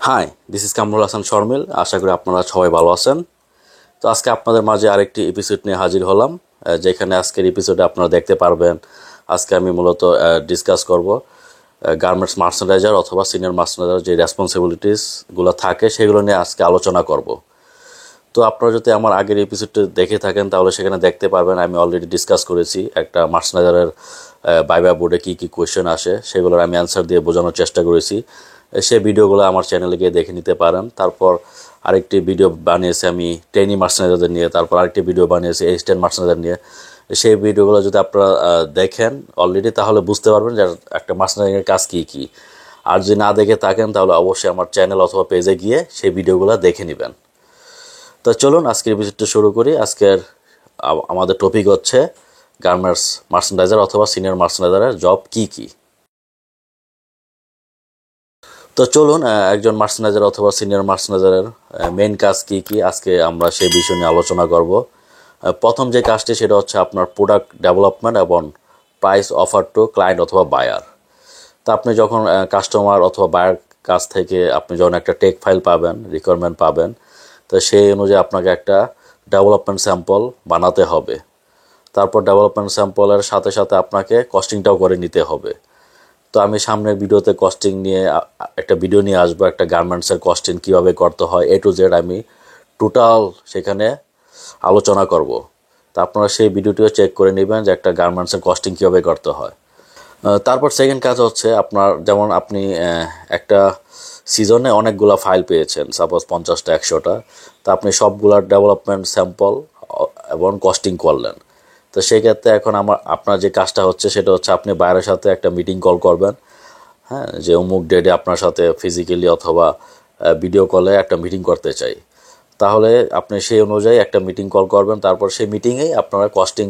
High, this is Kamrul Hasan Sharmil. আশা করি আপনারা সবাই ভালো আছেন। তো আজকে আপনাদের মাঝে আরেকটি এপিসোড নিয়ে হাজির হলাম, যেখানে আজকের এপিসোডে আপনারা দেখতে পারবেন আজকে আমি মূলত ডিসকাস করব গার্মেন্টস মার্চেন্ডাইজার অথবা সিনিয়র মার্চেন্ডাইজার যে রেসপন্সিবিলিটিসগুলো থাকে সেগুলো নিয়ে আজকে আলোচনা করব। তো আপনারা যদি আমার আগের এপিসোডটা দেখে থাকেন তাহলে সেখানে দেখতে পারবেন আমি অলরেডি ডিসকাস করেছি একটা মার্চেন্ডাইজারের ভাইভা বোর্ডে কী কী কোয়েশ্চেন আসে সেগুলোর আমি অ্যান্সার দিয়ে বোঝানোর চেষ্টা করেছি। সেই ভিডিওগুলো আমার চ্যানেলে গিয়ে দেখে নিতে পারেন। তারপর আরেকটি ভিডিও বানিয়েছি আমি ট্রেনি মার্চেন্ডাইজারদের নিয়ে, তারপর আরেকটি ভিডিও বানিয়েছি এক্সটেন্ড মার্চেন্ডাইজার নিয়ে। সেই ভিডিওগুলো যদি আপনারা দেখেন অলরেডি তাহলে বুঝতে পারবেন যে একটা মার্চেন্ডাইজারের কাজ কী কী। আর যদি না দেখে থাকেন তাহলে অবশ্যই আমার চ্যানেল অথবা পেজে গিয়ে সেই ভিডিওগুলো দেখে নেবেন। তো চলুন আজকের এপিসোডটা শুরু করি। আজকের আমাদের টপিক হচ্ছে গার্মেন্টস মার্চেন্ডাইজার অথবা সিনিয়র মার্চেন্ডাইজারের জব কী কী। তো চলুন একজন মার্চেন্ডাইজার অথবা সিনিয়র মার্চেন্ডাইজারের মেইন কাজ কী কী আজকে আমরা সেই বিষয় নিয়ে আলোচনা করব। প্রথম যে কাজটি সেটা হচ্ছে আপনার প্রোডাক্ট ডেভেলপমেন্ট এবং প্রাইস অফার টু ক্লায়েন্ট অথবা বায়ার। তো আপনি যখন কাস্টমার অথবা বায়ার কাছ থেকে আপনি যখন একটা টেক ফাইল পাবেন, রিকোয়ারমেন্ট পাবেন, তো সেই অনুযায়ী আপনাকে একটা ডেভেলপমেন্ট স্যাম্পল বানাতে হবে। তারপর ডেভেলপমেন্ট স্যাম্পলের সাথে সাথে আপনাকে কস্টিংটাও করে নিতে হবে। তো আমি সামনের ভিডিওতে কস্টিং নিয়ে একটা ভিডিও নিয়ে আসবো, একটা গার্মেন্টসের কস্টিং কীভাবে করতে হয় A to Z আমি টোটাল সেখানে আলোচনা করব। তা আপনারা সেই ভিডিওটিও চেক করে নেবেন যে একটা গার্মেন্টসের কস্টিং কীভাবে করতে হয়। তারপর সেকেন্ড কাজ হচ্ছে আপনার যেমন আপনি একটা সিজনে অনেকগুলো ফাইল পেয়েছেন, সাপোজ 50টা 100টা, তা আপনি সবগুলার ডেভেলপমেন্ট স্যাম্পল এবং কস্টিং করলেন। তো সেই ক্ষেত্রে এখন আপনার যে কাজটা হচ্ছে সেটা হচ্ছে আপনি বাইরের সাথে একটা মিটিং কল করবেন, হ্যাঁ, যে অমুক ডেটে আপনার সাথে ফিজিক্যালি অথবা ভিডিও কলে একটা মিটিং করতে চাই। তাহলে আপনি সেই অনুযায়ী একটা মিটিং কল করবেন। তারপর সেই মিটিংয়েই আপনারা কস্টিং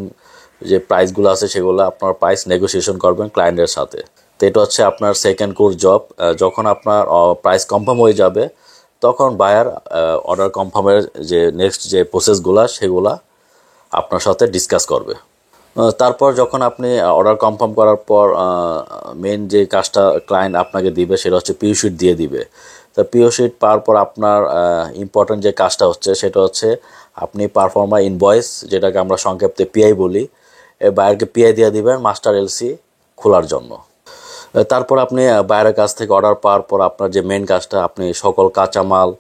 যে প্রাইসগুলো আছে সেগুলো আপনার প্রাইস নেগোসিয়েশন করবেন ক্লায়েন্টের সাথে। তো এটা হচ্ছে আপনার সেকেন্ড কোর্স জব। যখন আপনার প্রাইস কনফার্ম হয়ে যাবে তখন বায়ার অর্ডার কনফার্মের যে নেক্সট যে প্রসেসগুলো সেগুলা আপনার সাথে ডিসকাস করবে। তারপর যখন আপনি অর্ডার কনফার্ম করার পর মেন যে কাজটা ক্লায়েন্ট আপনাকে দিবে সেটা হচ্ছে পিও শিট দিয়ে দিবে। তো পিও শিট পাওয়ার পর আপনার ইম্পর্টেন্ট যে কাজটা হচ্ছে সেটা হচ্ছে আপনি পারফর্মার ইনভয়েস, যেটাকে আমরা সংক্ষেপে পিআই বলি, বায়ারকে পিআই দিয়ে দিবেন মাস্টার এলসি খোলার জন্য। তারপর আপনি বাইরের কাছ থেকে অর্ডার পাওয়ার পর আপনার যে মেন কাজটা আপনি সকল কাঁচামাল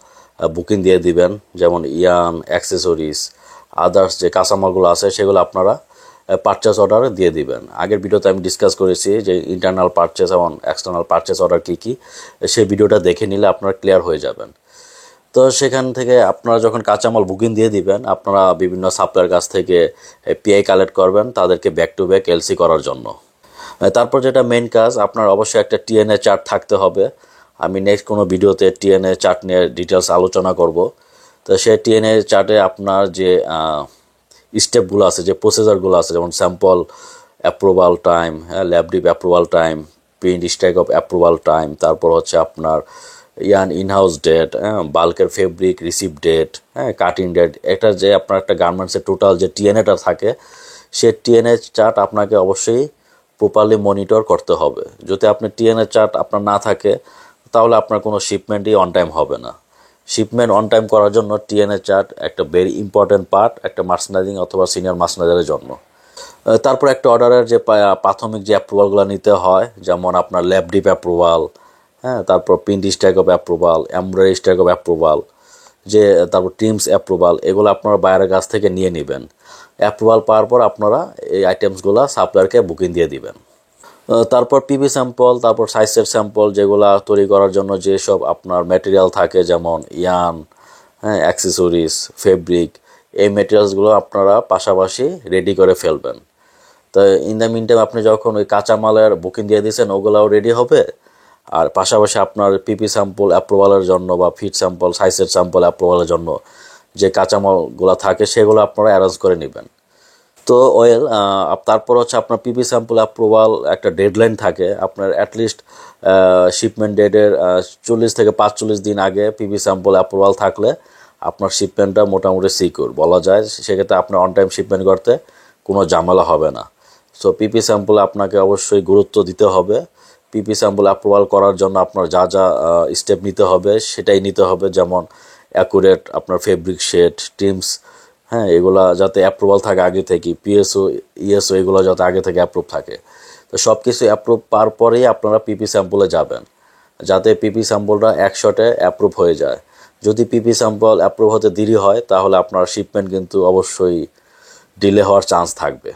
বুকিং দিয়ে দিবেন, যেমন ইয়ান, অ্যাক্সেসরিজ, আদার্স যে কাঁচামালগুলো আছে সেগুলো আপনারা পারচেস অর্ডারে দিয়ে দিবেন। আগের ভিডিওতে আমি ডিসকাস করেছি যে ইন্টারনাল পারচেস এবং এক্সটার্নাল পারচেস অর্ডার কী কী, সেই ভিডিওটা দেখে নিলে আপনারা ক্লিয়ার হয়ে যাবেন। তো সেখান থেকে আপনারা যখন কাঁচামাল বুকিং দিয়ে দিবেন আপনারা বিভিন্ন সাপ্লায়ার কাছ থেকে পিআই কালেক্ট করবেন তাদেরকে ব্যাক টু ব্যাক এলসি করার জন্য। তারপর যেটা মেন কাজ আপনার অবশ্যই একটা টিএনএ চার্ট থাকতে হবে। আমি নেক্সট কোনো ভিডিওতে টিএনএ চার্ট নিয়ে ডিটেলস আলোচনা করব। তো সেই টিএনএ চার্টে আপনার যে স্টেপগুলো আছে, যে প্রসেসরগুলো আছে, যেমন স্যাম্পল অ্যাপ্রুভাল টাইম, হ্যাঁ, lab deep approval time, print stack of approval time, তারপর হচ্ছে আপনার ইয়ান ইনহাউস ডেট, হ্যাঁ, বাল্কের ফেব্রিক রিসিভ ডেট, হ্যাঁ, কাটিং ডেট, এটা যে আপনার একটা গার্মেন্টসের টোটাল যে টিএনএটা থাকে সে টিএনএ চার্ট আপনাকে অবশ্যই প্রপারলি মনিটর করতে হবে। যদি আপনি টিএনএ চার্ট আপনার না থাকে তাহলে আপনার কোনো শিপমেন্টই অন টাইম হবে না। শিপমেন্ট অন টাইম করার জন্য টিএনএ চার্ট একটা ভেরি ইম্পর্টেন্ট পার্ট একটা মার্চেন্ডাইজিং অথবা সিনিয়র মার্চেন্ডাইজারের জন্য। তারপর একটা অর্ডারের যে প্রাথমিক যে অ্যাপ্রুভালগুলো নিতে হয়, যেমন আপনার ল্যাব ডিপ অ্যাপ্রুভাল, হ্যাঁ, তারপর print stack of approval, embroidery stack of approval, যে তারপর টিমস অ্যাপ্রুভাল, এগুলো আপনারা বাইরের কাছ থেকে নিয়ে নেবেন। অ্যাপ্রুভাল পাওয়ার পর আপনারা এই আইটেমসগুলো সাপ্লায়ারকে বুকিং দিয়ে দিবেন। তারপর পিবি স্যাম্পল, তারপর সাইজের স্যাম্পল, যেগুলো তৈরি করার জন্য যেসব আপনার ম্যাটেরিয়াল থাকে যেমন ইয়ান, হ্যাঁ, অ্যাক্সেসরিজ, ফেব্রিক, এই ম্যাটেরিয়ালসগুলো আপনারা পাশাপাশি রেডি করে ফেলবেন। তো ইন দ্য মিন টাইম আপনি যখন ওই কাঁচামালের বুকিং দিয়ে দিয়েছেন ওগুলাও রেডি হবে, আর পাশাপাশি আপনার পিপি স্যাম্পল অ্যাপ্রুভালের জন্য বা ফিট স্যাম্পল সাইজের স্যাম্পল অ্যাপ্রুভালের জন্য যে কাঁচামালগুলো থাকে সেগুলো আপনারা অ্যারেঞ্জ করে নেবেন। তো তারপর হচ্ছে আপনার পিপি স্যাম্পল অ্যাপ্রুভাল একটা ডেডলাইন থাকে, আপনার অ্যাটলিস্ট শিপমেন্ট ডেটের 40 থেকে 45 দিন আগে পিপি স্যাম্পল অ্যাপ্রুভাল থাকলে আপনার শিপমেন্টটা মোটামুটি সিকিউর বলা যায়। সেক্ষেত্রে আপনার অন টাইম শিপমেন্ট করতে কোনো ঝামেলা হবে না। সো পিপি স্যাম্পলে আপনাকে অবশ্যই গুরুত্ব দিতে হবে। পিপি স্যাম্পল অ্যাপ্রুভাল করার জন্য আপনার যা যা স্টেপ নিতে হবে সেটাই নিতে হবে, যেমন অ্যাকুরেট আপনার ফেব্রিক শেড, টিমস, হ্যাঁ, এগুলা যাতে অ্যাপ্রুভাল থাকে আগে থেকে, পিএসও ইএসও এগুলো যাতে আগে থেকে অ্যাপ্রুভ থাকে। তো সব কিছু অ্যাপ্রুভ পাওয়ার পরেই আপনারা পিপি স্যাম্পলে যাবেন, যাতে পিপি স্যাম্পলটা একশটে অ্যাপ্রুভ হয়ে যায়। যদি পিপি স্যাম্পল অ্যাপ্রুভ হতে দেরি হয় তাহলে আপনার শিপমেন্ট কিন্তু অবশ্যই ডিলে হওয়ার চান্স থাকবে।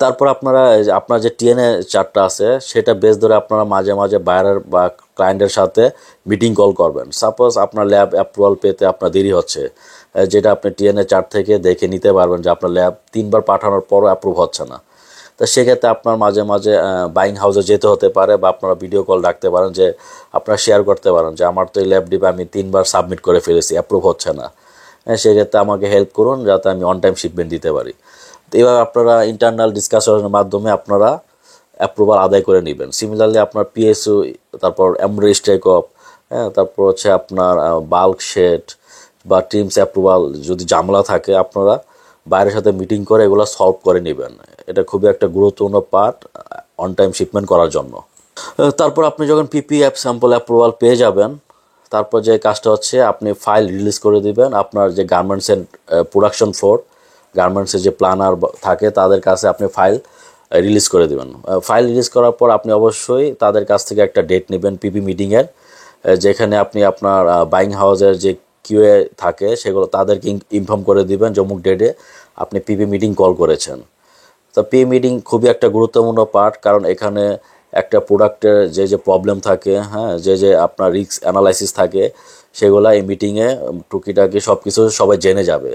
তারপর আপনারা আপনার যে টিএনএ চার্টটা আছে সেটা বেস ধরে আপনারা মাঝে মাঝে বায়ারের বা ক্লায়েন্টের সাথে মিটিং কল করবেন। সাপোজ আপনার ল্যাব অ্যাপ্রুভাল পেতে আপনার দেরি হচ্ছে, যেটা আপনি টিএনএ চার্ট থেকে দেখে নিতে পারবেন যে আপনার ল্যাব 3বার পাঠানোর পরও অ্যাপ্রুভ হচ্ছে না। তো সেক্ষেত্রে আপনার মাঝে মাঝে বাইং হাউসে যেতে হতে পারে, বা আপনারা ভিডিও কল রাখতে পারেন, যে আপনারা শেয়ার করতে পারেন যে আমার তো এই ল্যাব ডিপে আমি 3বার সাবমিট করে ফেলেছি, অ্যাপ্রুভ হচ্ছে না, সেক্ষেত্রে আমাকে হেল্প করুন যাতে আমি অন টাইম শিপমেন্ট দিতে পারি। তো এইভাবে আপনারা ইন্টারনাল ডিসকাশনের মাধ্যমে আপনারা অ্যাপ্রুভাল আদায় করে নেবেন। সিমিলারলি আপনার পিএসও, তারপর এমব্রয়ডারি স্ট্রাইক অফ, হ্যাঁ, তারপর হচ্ছে আপনার বাল্ক শেড বা টিমস অ্যাপ্রুভাল যদি ঝামেলা থাকে আপনারা বাইরের সাথে মিটিং করে এগুলো সলভ করে নেবেন। এটা খুবই একটা গুরুত্বপূর্ণ পার্ট অন টাইম শিপমেন্ট করার জন্য। তারপর আপনি যখন পিপি অ্যাপ স্যাম্পল অ্যাপ্রুভাল পেয়ে যাবেন, তারপর যে কাজটা হচ্ছে আপনি ফাইল রিলিজ করে দিবেন আপনার যে গার্মেন্টস অ্যান্ড প্রোডাকশন ফ্লোর, গার্মেন্টসের যে প্ল্যানার থাকে তাদের কাছে আপনি ফাইল রিলিজ করে দেবেন। ফাইল রিলিজ করার পর আপনি অবশ্যই তাদের কাছ থেকে একটা ডেট নেবেন পিপি মিটিংয়ের, যেখানে আপনি আপনার বাইং হাউসের যে কিউএ থাকে সেগুলো তাদেরকে ইনফর্ম করে দিবেন যে অমুক ডেটে আপনি পিপি মিটিং কল করেছেন। তো পিপি মিটিং খুবই একটা গুরুত্বপূর্ণ পার্ট, কারণ এখানে একটা প্রোডাক্টের যে যে প্রবলেম থাকে, হ্যাঁ, যে যে আপনার রিস্ক অ্যানালাইসিস থাকে, সেগুলো এই মিটিংয়ে টুকিটাকি সব কিছু সবাই জেনে যাবে।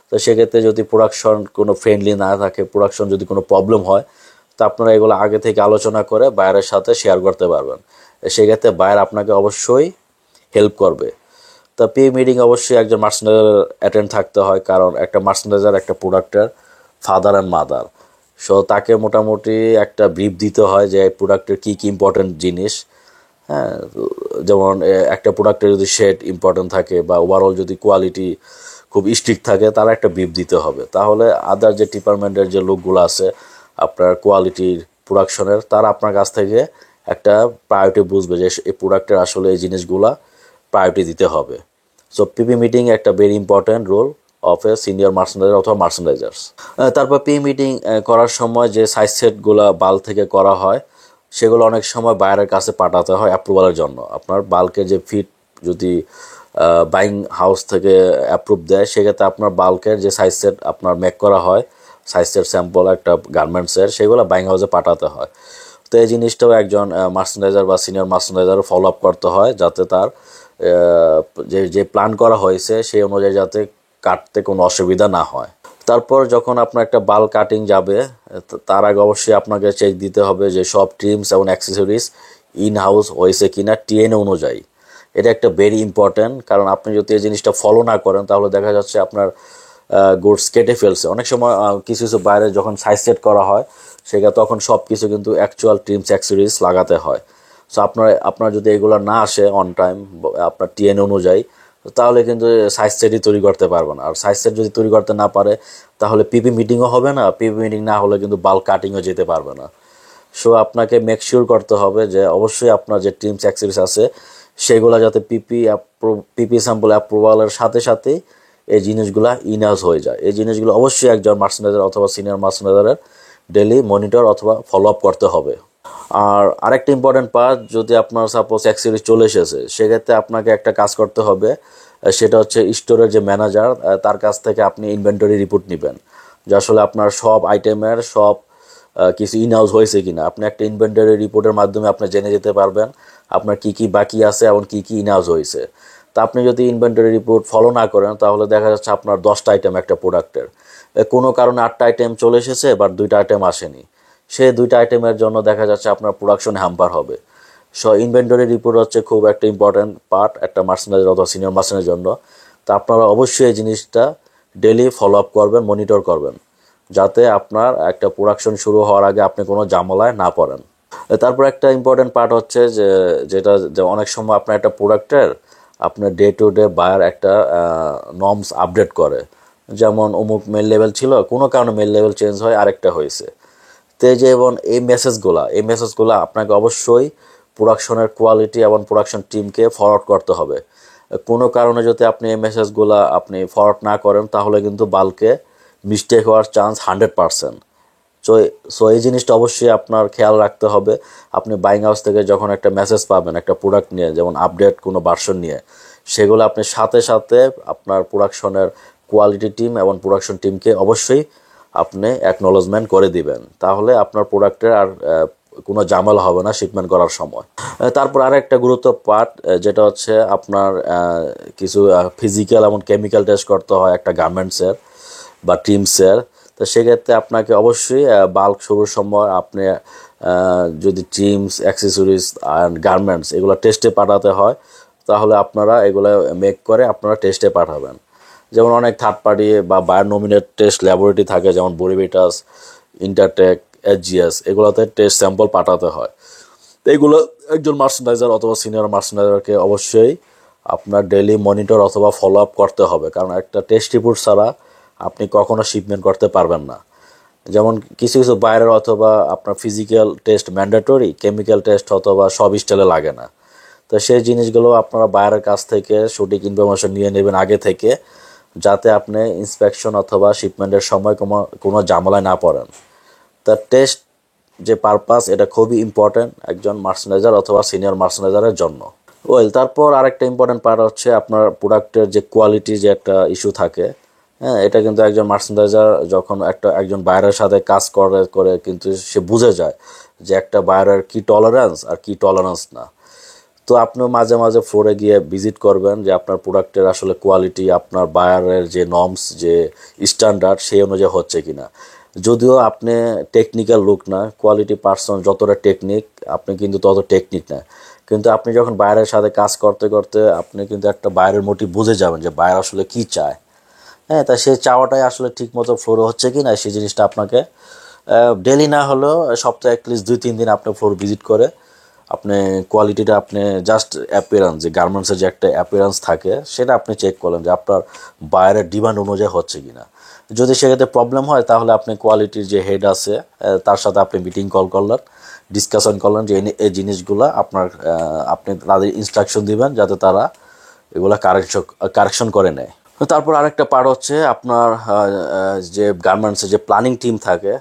তো সেক্ষেত্রে যদি প্রোডাকশন কোনো ফ্রেন্ডলি না থাকে, প্রোডাকশন যদি কোনো প্রবলেম হয়, তো আপনারা এগুলো আগে থেকে আলোচনা করে বায়ারের সাথে শেয়ার করতে পারবেন। সেক্ষেত্রে বায়ার আপনাকে অবশ্যই হেল্প করবে। তা পি মিটিং অবশ্যই একজন মার্চেন্ডাইজার অ্যাটেন্ড থাকতে হয়, কারণ একটা মার্চেন্ডাইজার একটা প্রোডাক্টের ফাদার অ্যান্ড মাদার। সো তাকে মোটামুটি একটা ব্রিফ দিতে হয় যে প্রোডাক্টের কী কী ইম্পর্টেন্ট জিনিস, হ্যাঁ, যেমন একটা প্রোডাক্টের যদি শেড ইম্পর্টেন্ট থাকে বা ওভারঅল যদি কোয়ালিটি খুব স্ট্রিক্ট থাকে, তারা একটা ব্রিফ দিতে হবে। তাহলে আদার যে ডিপার্টমেন্টের যে লোকগুলো আছে আপনার কোয়ালিটির প্রোডাকশনের, তারা আপনার কাছ থেকে একটা প্রায়োরিটি বুঝবে যে এই প্রোডাক্টের আসলে এই জিনিসগুলা প্রায়োরিটি দিতে হবে। সো পিপি মিটিং একটা very important role of a senior merchandiser অথবা মার্চেন্ডাইজার্স। তারপর পি মিটিং করার সময় যে সাইজ সেটগুলো বাল থেকে করা হয় সেগুলো অনেক সময় বাইরের কাছে পাঠাতে হয় অ্যাপ্রুভালের জন্য। আপনার বাল্কের যে ফিট যদি বাইং হাউস থেকে অ্যাপ্রুভ দেয়, সেক্ষেত্রে আপনার বাল্কের যে সাইজ সেট আপনার মেক করা হয়, সাইজ সেট স্যাম্পল একটা গার্মেন্টসের, সেগুলো বাইং হাউসে পাঠাতে হয়। তো এই জিনিসটাও একজন মার্চেন্ডাইজার বা সিনিয়র মার্চেন্ডাইজার ফলো আপ করতে হয়, যাতে তার যে যে প্ল্যান করা হয়েছে সেই অনুযায়ী যাতে কাটতে কোনো অসুবিধা না হয়। তারপর যখন আপনার একটা বাল্ক কাটিং যাবে, তার আগে অবশ্যই আপনাকে চেক দিতে হবে যে সব ট্রিমস এবং অ্যাক্সেসরিজ ইন হাউস হয়েছে কিনা টিএনএ অনুযায়ী। এটা একটা ভেরি ইম্পর্ট্যান্ট, কারণ আপনি যদি এই জিনিসটা ফলো না করেন তাহলে দেখা যাচ্ছে আপনার গুডস কেটে ফেলছে। অনেক সময় কিছু কিছু বাইরে যখন সাইজ সেট করা হয় সেটা তখন সব কিছু কিন্তু অ্যাকচুয়াল ট্রিমস অ্যাক্সেসরিজ লাগাতে হয়। সো আপনার যদি এগুলো না আসে অন টাইম আপনার টিএনএ অনুযায়ী, তাহলে কিন্তু সাইজ সেটই তৈরি করতে পারবে না। আর সাইজ সেট যদি তৈরি করতে না পারে তাহলে পিপি মিটিংও হবে না, পিপি মিটিং না হলে কিন্তু বাল্ক কাটিংও যেতে পারবে না। সো আপনাকে মেক শিওর করতে হবে যে অবশ্যই আপনার যে টিমস অ্যাক্সেসরিজ আছে সেগুলো যাতে পিপি স্যাম্পল অ্যাপ্রুভালের সাথে সাথেই এই জিনিসগুলো ইনহাউস হয়ে যায়। এই জিনিসগুলো অবশ্যই একজন মার্চেন্ডাইজার অথবা সিনিয়র মার্চেন্ডাইজারের ডেলি মনিটর অথবা ফলো আপ করতে হবে। আর আরেকটা ইম্পর্টেন্ট পার্ট, যদি আপনার সাপোজ অ্যাক্সেসরিজ চলে এসেছে, সেক্ষেত্রে আপনাকে একটা কাজ করতে হবে, সেটা হচ্ছে স্টোরের যে ম্যানেজার তার কাছ থেকে আপনি ইনভেন্টরি রিপোর্ট নেবেন, যে আসলে আপনার সব আইটেমের সব কিছু ইনহাউস হয়েছে কিনা। আপনি একটা ইনভেন্টরি রিপোর্টের মাধ্যমে আপনি জেনে যেতে পারবেন আপনার কি কি বাকি আছে এবং কি কি ইনহাউস হয়েছে। তা আপনি যদি ইনভেন্টরি রিপোর্ট ফলো না করেন তাহলে দেখা যাচ্ছে আপনার 10টা আইটেম একটা প্রোডাক্টের, কোনো কারণে 8টা আইটেম চলে এসেছে বাট 2টা আইটেম আসেনি, সেই 2টা আইটেমের জন্য দেখা যাচ্ছে আপনার প্রোডাকশন হ্যাম্পার হবে। সো ইনভেন্টরি রিপোর্ট হচ্ছে খুব একটা ইম্পর্ট্যান্ট পার্ট একটা মার্চেন্ডাইজার অথবা সিনিয়র মার্চেন্ডাইজারের জন্য। তা আপনারা অবশ্যই এই জিনিসটা ডেলি ফলো আপ করবেন, মনিটর করবেন, যাতে আপনার একটা প্রোডাকশন শুরু হওয়ার আগে আপনি কোনো ঝামেলায় না পড়েন। তারপর একটা ইম্পর্টেন্ট পার্ট হচ্ছে যেটা অনেক সময় আপনার একটা প্রোডাক্টের আপনার ডে টু ডে বায়ার একটা নর্মস আপডেট করে, যেমন অমুক মেল লেভেল ছিল, কোনো কারণে মেল লেভেল চেঞ্জ হয় আরেকটা হয়েছে। তো এই যে এবং এই মেসেজগুলো আপনাকে অবশ্যই প্রোডাকশনের কোয়ালিটি এবং প্রোডাকশন টিমকে ফরওয়ার্ড করতে হবে। কোনো কারণে যদি আপনি এই মেসেজগুলো আপনি ফরওয়ার্ড না করেন তাহলে কিন্তু বাল্কে মিস্টেক হওয়ার চান্স 100%। সো সো এই জিনিসটা অবশ্যই আপনার খেয়াল রাখতে হবে। আপনি বাইং হাউস থেকে যখন একটা মেসেজ পাবেন একটা প্রোডাক্ট নিয়ে, যেমন আপডেট কোনো ভার্সন নিয়ে, সেগুলো আপনি সাথে সাথে আপনার প্রোডাকশনের কোয়ালিটি টিম এবং প্রোডাকশন টিমকে অবশ্যই আপনি অ্যাকনোলেজমেন্ট করে দিবেন। তাহলে আপনার প্রোডাক্টের আর কোনো ঝামেলা হবে না শিপমেন্ট করার সময়। তারপর আর একটা গুরুত্ব পার্ট যেটা হচ্ছে আপনার কিছু ফিজিক্যাল এবং কেমিক্যাল টেস্ট করতে হয় একটা গার্মেন্টসের বা টিমসের। তো সেক্ষেত্রে আপনাকে অবশ্যই বাল্ক শুরুর সময় আপনি যদি টিমস, অ্যাক্সেসরিজ অ্যান্ড গার্মেন্টস এগুলো টেস্টে পাঠাতে হয়, তাহলে আপনারা এগুলো মেক করে আপনারা টেস্টে পাঠাবেন। যেমন অনেক থার্ড পার্টি বা বায়ার নমিনেট টেস্ট ল্যাবরেটরি থাকে, যেমন বোরিভিটাস, ইন্টারটেক, SGS, এগুলোতে টেস্ট স্যাম্পল পাঠাতে হয়। তো এগুলো একজন মার্চেন্ডাইজার অথবা সিনিয়র মার্চেন্ডাইজারকে অবশ্যই আপনার ডেইলি মনিটর অথবা ফলো আপ করতে হবে, কারণ একটা টেস্ট রিপোর্ট ছাড়া আপনি কখনো শিপমেন্ট করতে পারবেন না। যেমন কিছু কিছু বাইরের অথবা আপনার physical test mandatory, chemical test অথবা সব স্টাইলে লাগে না। তো সেই জিনিসগুলো আপনারা বাইরের কাছ থেকে সঠিক ইনফরমেশন নিয়ে নেবেন আগে থেকে, যাতে আপনি ইন্সপেকশন অথবা শিপমেন্টের সময় কোনো ঝামেলায় না পড়েন। তা টেস্ট যে পারপাস এটা খুবই ইম্পর্টেন্ট একজন মার্চেন্ডাইজার অথবা সিনিয়র মার্চেন্ডাইজারের জন্য। তারপর আরেকটা ইম্পর্টেন্ট পার্ট হচ্ছে আপনার প্রোডাক্টের যে কোয়ালিটি, যে একটা ইস্যু থাকে। হ্যাঁ, এটা কিন্তু একজন মার্চেন্ডাইজার যখন একজন বায়ারের সাথে কাজ করে কিন্তু সে বুঝে যায় যে একটা বায়ারের কি টলারেন্স আর কি টলারেন্স না। তো আপনিও মাঝে মাঝে ফ্লোরে গিয়ে ভিজিট করবেন যে আপনার প্রোডাক্টের আসলে কোয়ালিটি আপনার বায়ারের যে নর্মস, যে স্ট্যান্ডার্ড, সেই অনুযায়ী হচ্ছে কিনা। যদিও আপনি টেকনিক্যাল লোক না, কোয়ালিটি পার্সন যতটা টেকনিক আপনি কিন্তু তত টেকনিক না, কিন্তু আপনি যখন বায়ারের সাথে কাজ করতে করতে আপনি কিন্তু একটা বায়ারের মোটিভ বুঝে যাবেন যে বায়ার আসলে কি চায়। হ্যাঁ, তা সেই চাওয়াটাই আসলে ঠিক মতো ফ্লোরে হচ্ছে কি না, সেই জিনিসটা আপনাকে ডেলি না হলেও সপ্তাহে অ্যাটলিস্ট 2-3 দিন আপনি ফ্লোর ভিজিট করে আপনি কোয়ালিটিটা আপনি জাস্ট অ্যাপিয়ারেন্স, যে গার্মেন্টসের যে একটা অ্যাপিয়ারেন্স থাকে সেটা আপনি চেক করলেন যে আপনার বায়ারের ডিমান্ড অনুযায়ী হচ্ছে কি না। যদি সেক্ষেত্রে প্রবলেম হয় তাহলে আপনি কোয়ালিটির যে হেড আছে তার সাথে আপনি মিটিং কল করলেন, ডিসকাশন করলেন যে এই জিনিসগুলো আপনি তাদের ইনস্ট্রাকশন দিবেন যাতে তারা এগুলো কারেকশন করে নেয়। তারপর আরেকটা পার্ট হচ্ছে আপনার যে গার্মেন্টসের যে প্ল্যানিং টিম থাকে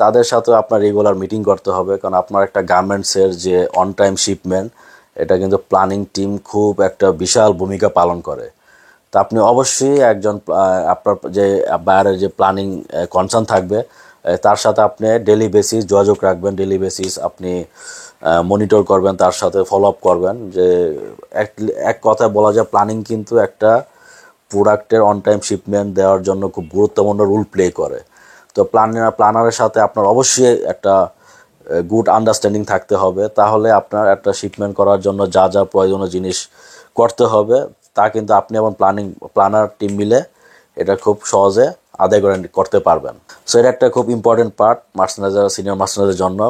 তাদের সাথে আপনার রেগুলার মিটিং করতে হবে, কারণ আপনার একটা গার্মেন্টসের যে অন টাইম শিপমেন্ট, এটা কিন্তু প্ল্যানিং টিম খুব একটা বিশাল ভূমিকা পালন করে। তো আপনি অবশ্যই একজন আপনার যে বায়ারের যে প্ল্যানিং কনসার্ন থাকবে তার সাথে আপনি ডেলি বেসিস যোগাযোগ রাখবেন, ডেলি বেসিস আপনি মনিটর করবেন, তার সাথে ফলো আপ করবেন। যে এক কথায় বলা যায় প্ল্যানিং কিন্তু একটা প্রোডাক্টের অন টাইম শিপমেন্ট দেওয়ার জন্য খুব গুরুত্বপূর্ণ রোল প্লে করে। তো প্ল্যানারের সাথে আপনার অবশ্যই একটা গুড আন্ডারস্ট্যান্ডিং থাকতে হবে, তাহলে আপনার একটা শিপমেন্ট করার জন্য যা যা প্রয়োজনীয় জিনিস করতে হবে তা কিন্তু আপনি এবং প্ল্যানার টিম মিলে এটা খুব সহজে আদায় করতে পারবেন। সো এটা একটা খুব ইম্পর্টেন্ট পার্ট মার্চেন্ডাইজার, সিনিয়র মার্চেন্ডাইজারের জন্য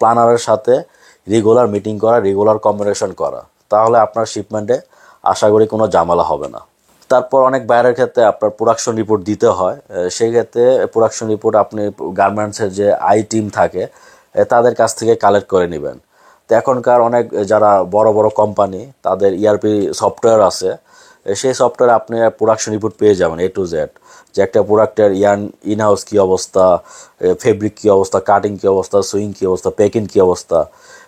প্ল্যানারের সাথে রেগুলার মিটিং করা, রেগুলার কমিউনিকেশন করা, তাহলে আপনার শিপমেন্টে আশা করি কোনো ঝামেলা হবে না। তারপর অনেক বাইরের ক্ষেত্রে আপনার প্রোডাকশন রিপোর্ট দিতে হয়, সেই ক্ষেত্রে প্রোডাকশন রিপোর্ট আপনি গার্মেন্টসের যে টিম থাকে তাদের কাছ থেকে কালেক্ট করে নেবেন। তো এখনকার অনেক যারা বড় বড় কোম্পানি তাদের ERP সফটওয়্যার আছে, সেই সফটওয়্যারে আপনি প্রোডাকশন রিপোর্ট পেয়ে যাবেন A to Z, যে একটা প্রোডাক্টের ইনহাউস কী অবস্থা, ফেব্রিক কী অবস্থা, কাটিং কী অবস্থা, সুইং কী অবস্থা, প্যাকিং কী অবস্থা।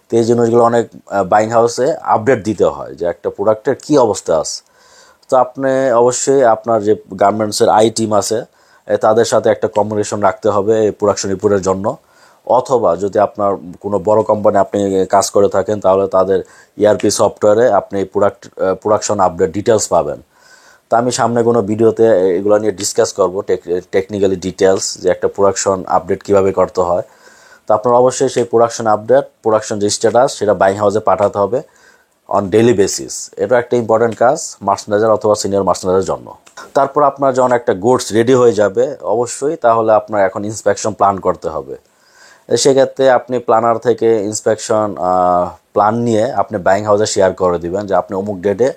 তো এই জিনিসগুলো অনেক বাইং হাউসে আপডেট দিতে হয় যে একটা প্রোডাক্টের কী অবস্থা আছে। তো আপনি অবশ্যই আপনার যে গার্মেন্টসের টিম আছে তাদের সাথে একটা কমিউনিকেশন রাখতে হবে এই প্রোডাকশন রিপোর্টের জন্য, অথবা যদি আপনার কোনো বড় কোম্পানি আপনি কাজ করে থাকেন তাহলে তাদের ERP সফটওয়্যারে আপনি প্রোডাকশন আপডেট ডিটেলস পাবেন। তা আমি সামনে কোনো ভিডিওতে এগুলো নিয়ে ডিসকাস করব টেকনিক্যালি ডিটেলস, যে একটা প্রোডাকশন আপডেট কীভাবে করতে হয়। তো আপনার অবশ্যই সেই প্রোডাকশন যে স্ট্যাটাস সেটা বাইং হাউসে পাঠাতে হবে অন ডেইলি বেসিস। এটা একটা ইম্পর্টেন্ট কাজ মার্চেন্ডাইজার অথবা সিনিয়র মার্চেন্ডাইজারের জন্য। তারপর আপনার যখন একটা গুডস রেডি হয়ে যাবে অবশ্যই, তাহলে আপনার এখন ইন্সপেকশন প্ল্যান করতে হবে। সেক্ষেত্রে আপনি প্ল্যানার থেকে ইন্সপেকশন প্ল্যান নিয়ে আপনি বাইং হাউসে শেয়ার করে দিবেন যে আপনি অমুক ডেটে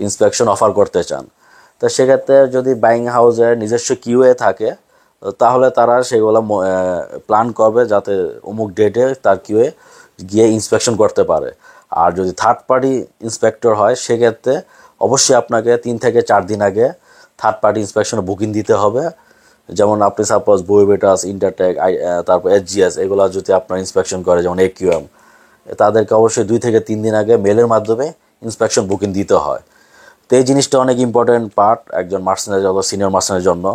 ইন্সপেকশন অফার করতে চান। তো সেক্ষেত্রে যদি বাইং হাউসের নিজস্ব QA থাকে তাহলে তারা সেগুলো প্ল্যান করবে যাতে অমুক ডেটে তার QA গিয়ে ইন্সপেকশন করতে পারে। আর যদি থার্ড পার্টি ইন্সপেক্টর হয় সেক্ষেত্রে অবশ্যই আপনাকে 3 থেকে 4 দিন আগে থার্ড পার্টি ইন্সপেকশনে বুকিং দিতে হবে। যেমন আপনি সাপোজ বুয়েবেটাস, ইন্টারটেক, তারপর এসজিএস এগুলো যদি আপনার ইন্সপেকশন করে, যেমন একিউএম, তাদেরকে অবশ্যই 2 থেকে 3 দিন আগে মেলের মাধ্যমে ইন্সপেকশন বুকিং দিতে হয়। তো এই জিনিসটা অনেক ইম্পর্টেন্ট পার্ট একজন মার্সেনারি অথবা সিনিয়র মার্সেনারির জন্য।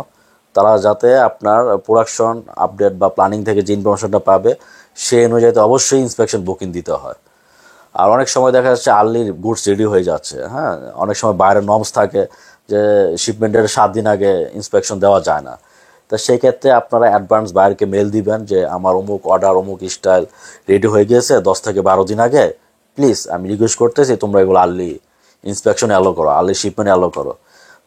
তারা যাতে আপনার প্রোডাকশন আপডেট বা প্ল্যানিং থেকে যে ইনফরমেশনটা পাবে সেই অনুযায়ী অবশ্যই ইন্সপেকশন বুকিং দিতে হয়। আর অনেক সময় দেখা যাচ্ছে আর্লি গুডস রেডি হয়ে যাচ্ছে, হ্যাঁ, অনেক সময় বাইরের নর্মস থাকে যে শিপমেন্টের 7 দিন আগে ইন্সপেকশন দেওয়া যায় না। তো সেই ক্ষেত্রে আপনারা অ্যাডভান্স বাইরকে মেল দিবেন যে আমার অমুক অর্ডার অমুক স্টাইল রেডি হয়ে গিয়েছে 10 থেকে 12 দিন আগে, প্লিজ আমি রিকোয়েস্ট করতেছি তোমরা এগুলো আর্লি ইন্সপেকশন অ্যালো করো, আর্লি শিপমেন্ট অ্যালো করো।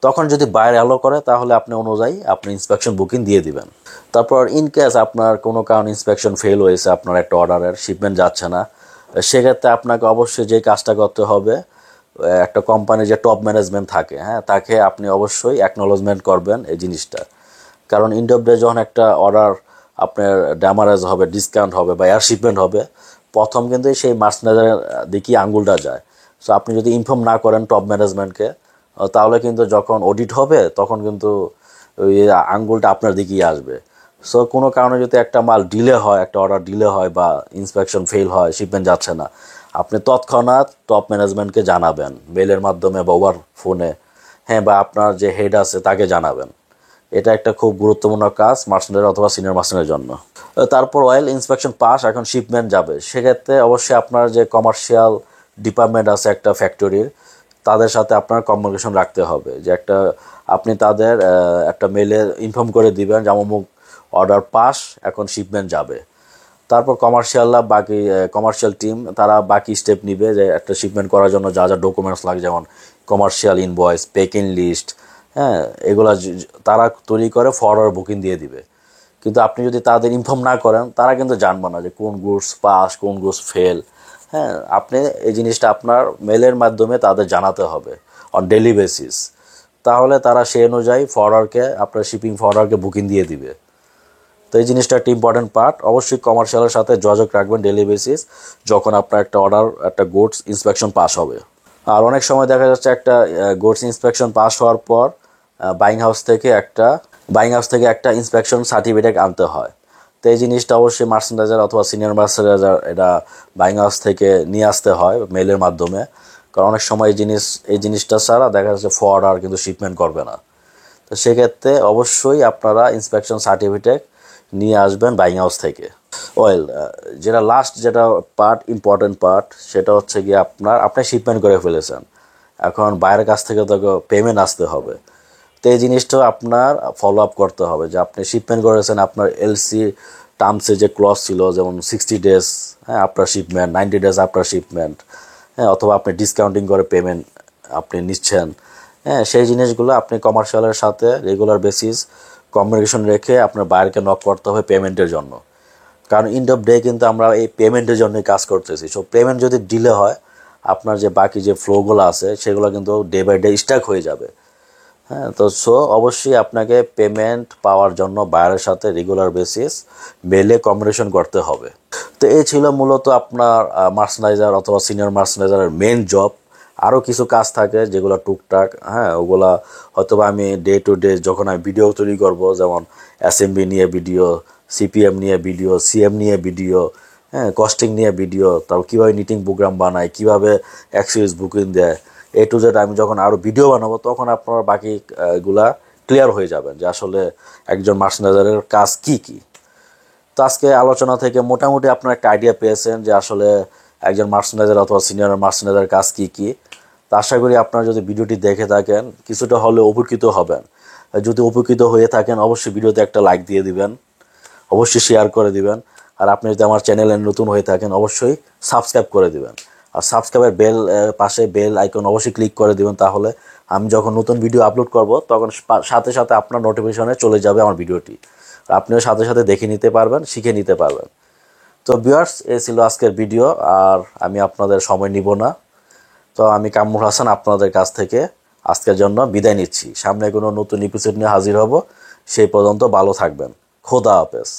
তখন যদি বাইরে অ্যালো করে তাহলে আপনি অনুযায়ী আপনি ইন্সপেকশন বুকিং দিয়ে দিবেন। তারপর ইন কেস আপনার কোনো কারণ ইন্সপেকশন ফেল হয়েছে, আপনার একটা অর্ডারের শিপমেন্ট যাচ্ছে না, সেক্ষেত্রে আপনাকে অবশ্যই যে কাজটা করতে হবে, একটা কোম্পানির যে টপ ম্যানেজমেন্ট থাকে, হ্যাঁ, তাকে আপনি অবশ্যই অ্যাকনোলজমেন্ট করবেন এই জিনিসটা। কারণ ইন্ড অফ ডে যখন একটা অর্ডার আপনার ড্যামারেজ হবে, ডিসকাউন্ট হবে বা এয়ার শিপমেন্ট হবে, প্রথম কিন্তু সেই মার্সেনারির দিকেই আঙ্গুলটা যায়। সো আপনি যদি ইনফর্ম না করেন টপ ম্যানেজমেন্টকে, তাহলে কিন্তু যখন অডিট হবে তখন কিন্তু ওই আঙ্গুলটা আপনার দিকেই আসবে। সো কোনো কারণে যদি একটা মাল ডিলে হয়, একটা অর্ডার ডিলে হয় বা ইন্সপেকশন ফেল হয়, শিপমেন্ট যাচ্ছে না, আপনি তৎক্ষণাৎ টপ ম্যানেজমেন্টকে জানাবেন মেলের মাধ্যমে বা ওভার ফোনে, হ্যাঁ, বা আপনার যে হেড আছে তাকে জানাবেন। এটা একটা খুব গুরুত্বপূর্ণ কাজ মার্সেনারি অথবা সিনিয়র মার্সেনারির জন্য। তারপর অয়েল ইন্সপেকশন পাস, এখন শিপমেন্ট যাবে, সেক্ষেত্রে অবশ্যই আপনার যে কমার্শিয়াল ডিপার্টমেন্ট আছে একটা ফ্যাক্টরির, তাদের সাথে আপনার কমিউনিকেশন রাখতে হবে যে আপনি তাদের একটা মেলে ইনফর্ম করে দিবেন যে অমুক অর্ডার পাস, এখন শিপমেন্ট যাবে। তারপর কমার্শিয়ালরা বাকি কমার্শিয়াল টিম তারা বাকি স্টেপ নিবে যে একটা শিপমেন্ট করার জন্য যা যা ডকুমেন্টস লাগে, যেমন কমার্শিয়াল ইনভয়েস, পেকিং লিস্ট, হ্যাঁ, এগুলা তারা তৈরি করে ফরওয়ার্ড বুকিং দিয়ে দিবে। কিন্তু আপনি যদি তাদের ইনফর্ম না করেন তারা কিন্তু জানবে না যে কোন গুডস পাস কোন গুডস ফেল। হ্যাঁ, আপনি এই জিনিসটা আপনার মেলের মাধ্যমে তাদের জানাতে হবে অন ডেইলি বেসিস। তাহলে তারা সেই অনুযায়ী ফরওয়ার্ডকে আপনার শিপিং ফরওয়ার্ডকে বুকিং দিয়ে দিবে। তো এই জিনিসটা একটা ইম্পর্টেন্ট পার্ট। অবশ্যই কমার্শিয়ালের সাথে যোগাযোগ রাখবেন ডেইলি বেসিস যখন আপনার একটা অর্ডার একটা গুডস ইন্সপেকশন পাস হবে। আর অনেক সময় দেখা যাচ্ছে একটা গুডস ইন্সপেকশন পাস হওয়ার পর বাইং হাউস থেকে একটা ইন্সপেকশন সার্টিফিকেট আনতে হয়। তো এই জিনিসটা অবশ্যই মার্চেন্ডাইজার অথবা সিনিয়র মার্চেন্ডাইজার এটা বাইং হাউস থেকে নিয়ে আসতে হয় মেলের মাধ্যমে। কারণ অনেক সময় এই জিনিসটা ছাড়া দেখা যাচ্ছে ফরওয়ার্ডার কিন্তু শিপমেন্ট করবে না। তো সেক্ষেত্রে অবশ্যই আপনারা ইন্সপেকশন সার্টিফিকেট নিয়ে আসবেন বাইং হাউস থেকে। ওয়েল, যেটা লাস্ট যেটা ইম্পর্টেন্ট পার্ট, সেটা হচ্ছে গিয়ে আপনি শিপমেন্ট করে ফেলেছেন, এখন বাইরের কাছ থেকে তো পেমেন্ট আসতে হবে। তো এই জিনিসটাও আপনার ফলো আপ করতে হবে যে আপনি শিপমেন্ট করেছেন, আপনার এলসি টার্মসে যে ক্লজ ছিল যেমন 60 ডেজ, হ্যাঁ, আপনার শিপমেন্ট, 90 ডেজ আপনার শিপমেন্ট, হ্যাঁ, অথবা আপনি ডিসকাউন্টিং করে পেমেন্ট আপনি নিচ্ছেন, হ্যাঁ, সেই জিনিসগুলো আপনি কমার্শিয়ালের সাথে রেগুলার বেসিস কমিউনিকেশন রেখে আপনার বাইরকে নক করতে হবে পেমেন্টের জন্য। কারণ এন্ড অফ ডে কিন্তু আমরা এই পেমেন্টের জন্যই কাজ করতেছি। সো পেমেন্ট যদি ডিলে হয় আপনার যে বাকি যে ফ্লোগুলো আছে সেগুলো কিন্তু ডে বাই ডে স্টাক হয়ে যাবে। হ্যাঁ, তো অবশ্যই আপনাকে পেমেন্ট পাওয়ার জন্য বাইরের সাথে রেগুলার বেসিস মেলে কমিউনিকেশন করতে হবে। তো এই ছিল মূলত আপনার মার্চেন্ডাইজার অথবা সিনিয়র মার্চেন্ডাইজারের মেন জব। আরও কিছু কাজ থাকে যেগুলো টুকটাক, হ্যাঁ, ওগুলা হয়তো আমি ডে টু ডে যখন আমি ভিডিও তৈরি করব, যেমন এসএমবি নিয়ে ভিডিও, সিপিএম নিয়ে ভিডিও, সিএম নিয়ে ভিডিও, হ্যাঁ, কস্টিং নিয়ে ভিডিও, তারপর কীভাবে নিটিং প্রোগ্রাম বানায়, কীভাবে অ্যাক্সিস বুকিং দেয়, এ টু জেড আমি যখন আরও ভিডিও বানাবো তখন আপনার বাকি গুলা ক্লিয়ার হয়ে যাবেন যে আসলে একজন মার্চেন্ডাইজারের কাজ কি কি। তো আজকে আলোচনা থেকে মোটামুটি আপনার একটা আইডিয়া পেয়েছেন যে আসলে একজন মার্চেন্ডাইজার অথবা সিনিয়র মার্চেন্ডাইজারের কাজ কি কি। তো আশা করি আপনারা যদি ভিডিওটি দেখে থাকেন কিছুটা হলে উপকৃত হবেন। যদি উপকৃত হয়ে থাকেন অবশ্যই ভিডিওতে একটা লাইক দিয়ে দিবেন, অবশ্যই শেয়ার করে দিবেন। আর আপনি যদি আমার চ্যানেলে নতুন হয়ে থাকেন অবশ্যই সাবস্ক্রাইব করে দিবেন। আর সাবস্ক্রাইবের পাশে বেল আইকন অবশ্যই ক্লিক করে দিবেন, তাহলে আমি যখন নতুন ভিডিও আপলোড করব তখন সাথে সাথে আপনার নোটিফিকেশনে চলে যাবে আমার ভিডিওটি। আপনিও সাথে সাথে দেখে নিতে পারবেন, শিখে নিতে পারবেন। তো ভিউয়ার্স, এই ছিল আজকের ভিডিও, আর আমি আপনাদের সময় নিব না। তো আমি কামরুল হাসান আপনাদের কাছ থেকে আজকের জন্য বিদায় নিচ্ছি। সামনে কোনো নতুন এপিসোড নিয়ে হাজির হব। সেই পর্যন্ত ভালো থাকবেন। খোদা হাফেজ।